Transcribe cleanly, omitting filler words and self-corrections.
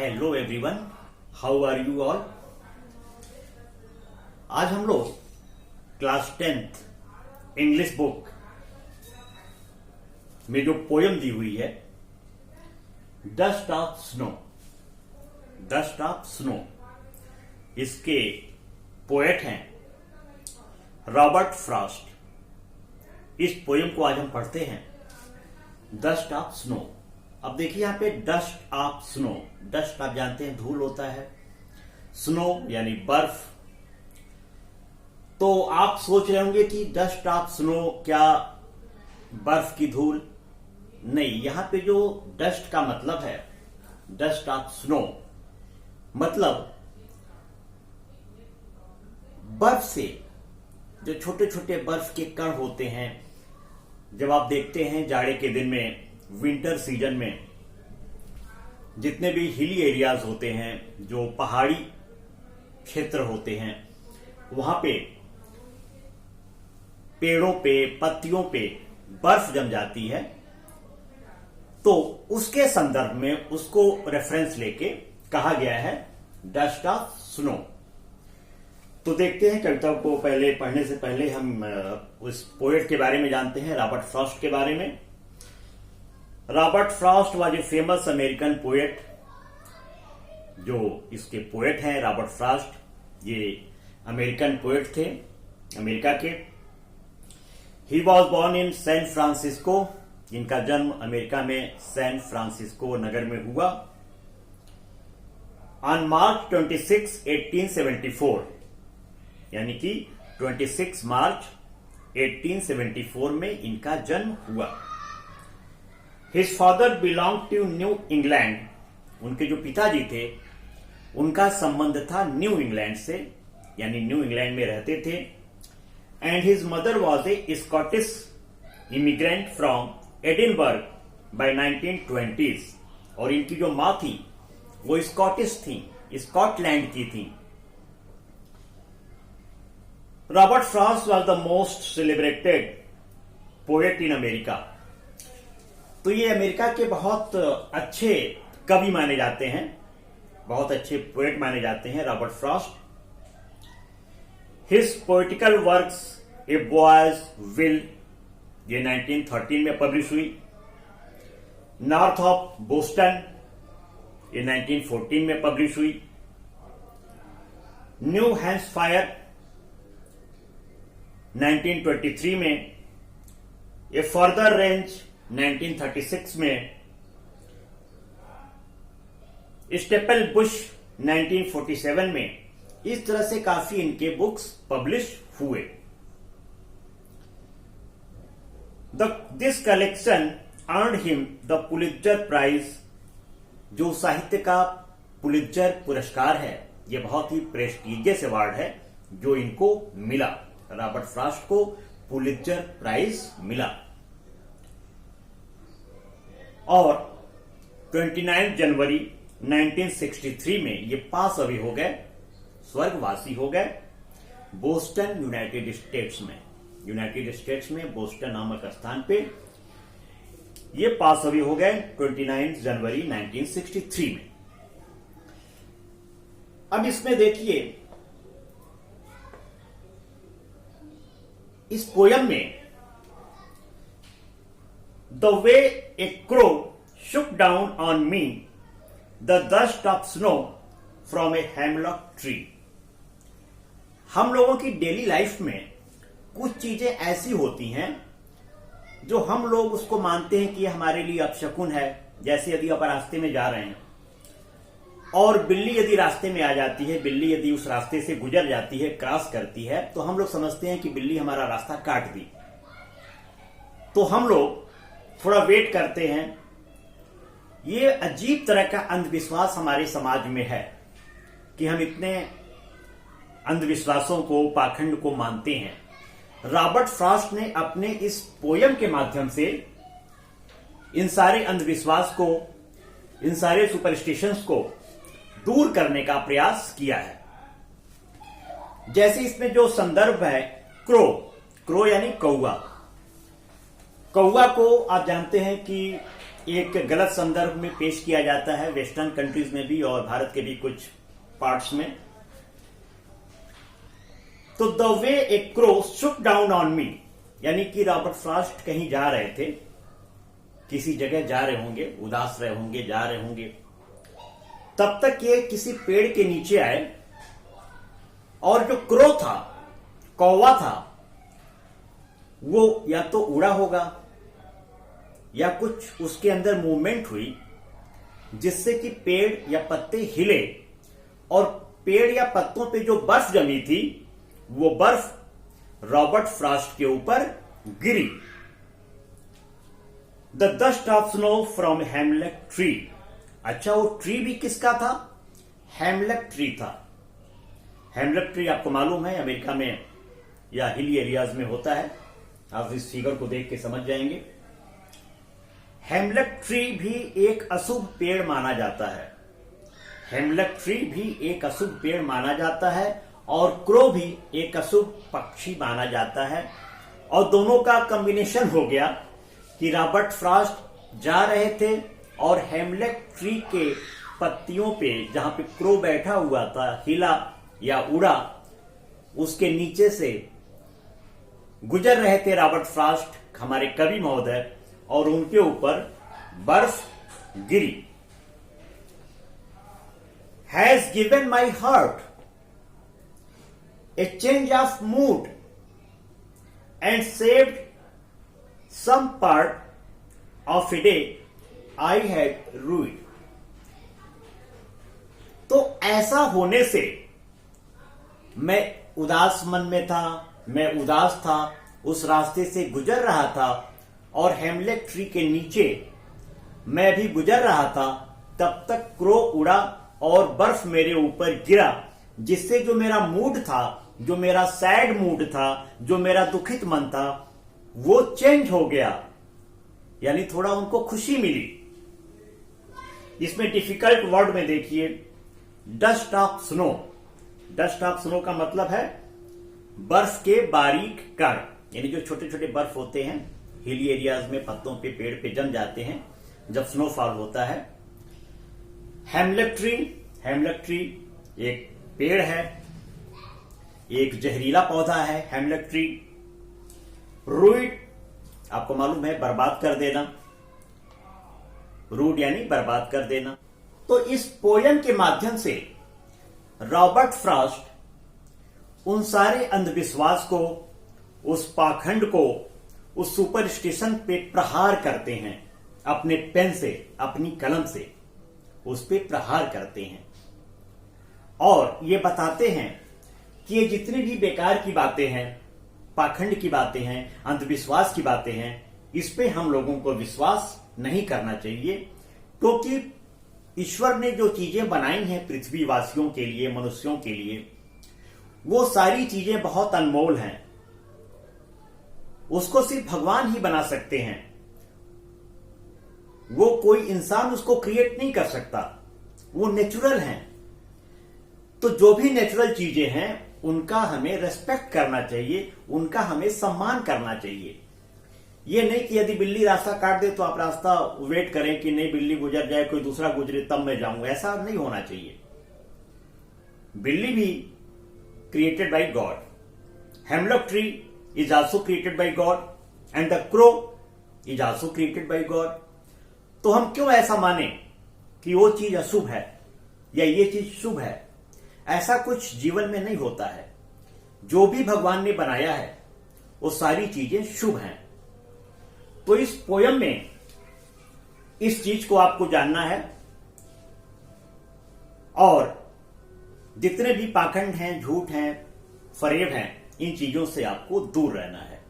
Hello everyone, how are you all. आज हम लोग क्लास 10th इंग्लिश बुक में जो पोयम दी हुई है dust of snow, dust of snow, इसके पोएट हैं रॉबर्ट फ्रॉस्ट। इस पोयम को आज हम पढ़ते हैं, डस्ट ऑफ स्नो। अब देखिए यहां पे डस्ट ऑफ स्नो, डस्ट आप जानते हैं धूल होता है, स्नो यानी बर्फ। तो आप सोच रहे होंगे कि डस्ट ऑफ स्नो क्या बर्फ की धूल? नहीं, यहां पे जो डस्ट का मतलब है, डस्ट ऑफ स्नो मतलब बर्फ से जो छोटे छोटे बर्फ के कण होते हैं। जब आप देखते हैं जाड़े के दिन में, विंटर सीजन में, जितने भी हिली एरियाज होते हैं, जो पहाड़ी क्षेत्र होते हैं, वहां पे पेड़ों पे, पत्तियों पे बर्फ जम जाती है। तो उसके संदर्भ में उसको रेफरेंस लेके कहा गया है डस्ट ऑफ स्नो। तो देखते हैं कविता को। पहले पढ़ने से पहले हम उस पोएट के बारे में जानते हैं, रॉबर्ट फ्रॉस्ट के बारे में। Robert Frost was a famous American poet. जो इसके पोएट हैं रॉबर्ट फ्रॉस्ट, ये अमेरिकन पोएट थे, अमेरिका के। He was born in San Francisco जन्म अमेरिका में सैन फ्रांसिस्को नगर में हुआ ऑन मार्च 26, 1874, यानी कि 26 मार्च 1874 में इनका जन्म हुआ। His father belong to New England. उनके जो पिताजी थे उनका संबंध था न्यू इंग्लैंड से, यानी न्यू इंग्लैंड में रहते थे। And his mother was a Scottish immigrant from Edinburgh by 1920s। और इनकी जो मां थी वो स्कॉटिश थी, स्कॉटलैंड की थी। Robert Frost was the most celebrated poet in America. तो ये अमेरिका के बहुत अच्छे कवि माने जाते हैं, बहुत अच्छे पोएट माने जाते हैं Robert Frost. His poetical works a boy's will, ये 1913 में पब्लिश हुई। नॉर्थ ऑफ बोस्टन, ये 1914 में पब्लिश हुई। न्यू हैम्पशायर 1923 में। ए फर्दर रेंज 1936 में। स्टेपल बुश 1947 में। इस तरह से काफी इनके बुक्स पब्लिश हुए। This collection earned him the Pulitzer Prize. जो साहित्य का पुलित्जर पुरस्कार है, यह बहुत ही प्रेस्टिजियस अवार्ड है जो इनको मिला। रॉबर्ट फ्रॉस्ट को पुलित्जर प्राइज मिला। और 29 जनवरी 1963 में ये पास अभी हो गए, स्वर्गवासी हो गए बोस्टन, यूनाइटेड स्टेट्स में। यूनाइटेड स्टेट्स में बोस्टन नामक स्थान पे ये पास अभी हो गए 29 जनवरी 1963 में। अब इसमें देखिए, इस पोयम में The way a crow shook down on me the dust of snow from a hemlock tree। हम लोगों की डेली लाइफ में कुछ चीजें ऐसी होती हैं जो हम लोग उसको मानते हैं कि हमारे लिए अपशकुन है। जैसे यदि आप रास्ते में जा रहे हैं और बिल्ली यदि रास्ते में आ जाती है, बिल्ली यदि उस रास्ते से गुजर जाती है, क्रॉस करती है, तो हम लोग समझते हैं कि बिल्ली हमारा रास्ता काट दी। तो हम लोग थोड़ा वेट करते हैं। ये अजीब तरह का अंधविश्वास हमारे समाज में है कि हम इतने अंधविश्वासों को, पाखंड को मानते हैं। रॉबर्ट फ्रॉस्ट ने अपने इस पोयम के माध्यम से इन सारे अंधविश्वास को, इन सारे सुपरस्टिशंस को दूर करने का प्रयास किया है। जैसे इसमें जो संदर्भ है क्रो, क्रो यानी कौआ। कौआ को आप जानते हैं कि एक गलत संदर्भ में पेश किया जाता है वेस्टर्न कंट्रीज में भी और भारत के भी कुछ पार्ट्स में। तो the way A crow Shuk down on me, यानी कि रॉबर्ट फ्रॉस्ट कहीं जा रहे थे, किसी जगह जा रहे होंगे, उदास रहे होंगे, जा रहे होंगे, तब तक ये किसी पेड़ के नीचे आए और जो क्रो था, कौवा था, वो या तो उड़ा होगा या कुछ उसके अंदर मूवमेंट हुई जिससे कि पेड़ या पत्ते हिले और पेड़ या पत्तों पे जो बर्फ जमी थी वो बर्फ रॉबर्ट फ्रॉस्ट के ऊपर गिरी। The dust of snow from hemlock tree. अच्छा, वो ट्री भी किसका था? हेमलक ट्री था। हेमलक ट्री आपको मालूम है अमेरिका में या हिली एरियाज में होता है, आप इस फिगर को देख के समझ जाएंगे। हेमलक ट्री भी एक अशुभ पेड़ माना जाता है। हेमलक ट्री भी एक अशुभ पेड़ माना जाता है और क्रो भी एक अशुभ पक्षी माना जाता है। और दोनों का कॉम्बिनेशन हो गया कि रॉबर्ट फ्रॉस्ट जा रहे थे और हेमलक ट्री के पत्तियों पे जहां पे क्रो बैठा हुआ था, हिला या उड़ा, उसके नीचे से गुजर रहे थे रॉबर्ट फ्रॉस्ट हमारे कवि महोदय और उनके ऊपर बर्फ गिरी। Has given my heart a change of mood and saved some part of a day I had rued. तो ऐसा होने से मैं उदास मन में था, मैं उदास था, उस रास्ते से गुजर रहा था और हेमलक ट्री के नीचे मैं भी गुजर रहा था, तब तक क्रो उड़ा और बर्फ मेरे ऊपर गिरा, जिससे जो मेरा मूड था, जो मेरा सैड मूड था, जो मेरा दुखित मन था, वो चेंज हो गया, यानी थोड़ा उनको खुशी मिली। इसमें डिफिकल्ट वर्ड में देखिए dust of snow. Dust of snow का मतलब है बर्फ के बारीक कण, यानी जो छोटे छोटे बर्फ होते हैं हिली एरियाज में पत्तों पे, पेड़ पे जम जाते हैं जब स्नोफॉल होता है। हेमलक ट्री, हेमलक ट्री एक पेड़ है, एक जहरीला पौधा है हेमलक ट्री। रूइड आपको मालूम है बर्बाद कर देना, रूड यानी बर्बाद कर देना। तो इस पोयम के माध्यम से रॉबर्ट फ्रॉस्ट उन सारे अंधविश्वास को, उस पाखंड को, उस सुपरस्टिशन पे प्रहार करते हैं अपने पेन से, अपनी कलम से उस पे प्रहार करते हैं और ये बताते हैं कि ये जितनी भी बेकार की बातें हैं, पाखंड की बातें हैं, अंधविश्वास की बातें हैं, इस पे हम लोगों को विश्वास नहीं करना चाहिए, क्योंकि ईश्वर ने जो चीजें बनाई हैं पृथ्वीवासियों के लिए, मनुष्यों के लिए, वो सारी चीजें बहुत अनमोल हैं। उसको सिर्फ भगवान ही बना सकते हैं, वो कोई इंसान उसको क्रिएट नहीं कर सकता, वो नेचुरल हैं। तो जो भी नेचुरल चीजें हैं उनका हमें रेस्पेक्ट करना चाहिए, उनका हमें सम्मान करना चाहिए। ये नहीं कि यदि बिल्ली रास्ता काट दे तो आप रास्ता वेट करें कि नहीं बिल्ली गुजर जाए, कोई दूसरा गुजरे तब मैं जाऊं, ऐसा नहीं होना चाहिए। बिल्ली भी created by God, hemlock tree is also created by God and the crow is also created by God। तो हम क्यों ऐसा माने कि वो चीज अशुभ है या ये चीज शुभ है? ऐसा कुछ जीवन में नहीं होता है। जो भी भगवान ने बनाया है वो सारी चीजें शुभ हैं। तो इस पोयम में इस चीज को आपको जानना है और जितने भी पाखंड हैं, झूठ हैं, फरेब हैं, इन चीजों से आपको दूर रहना है।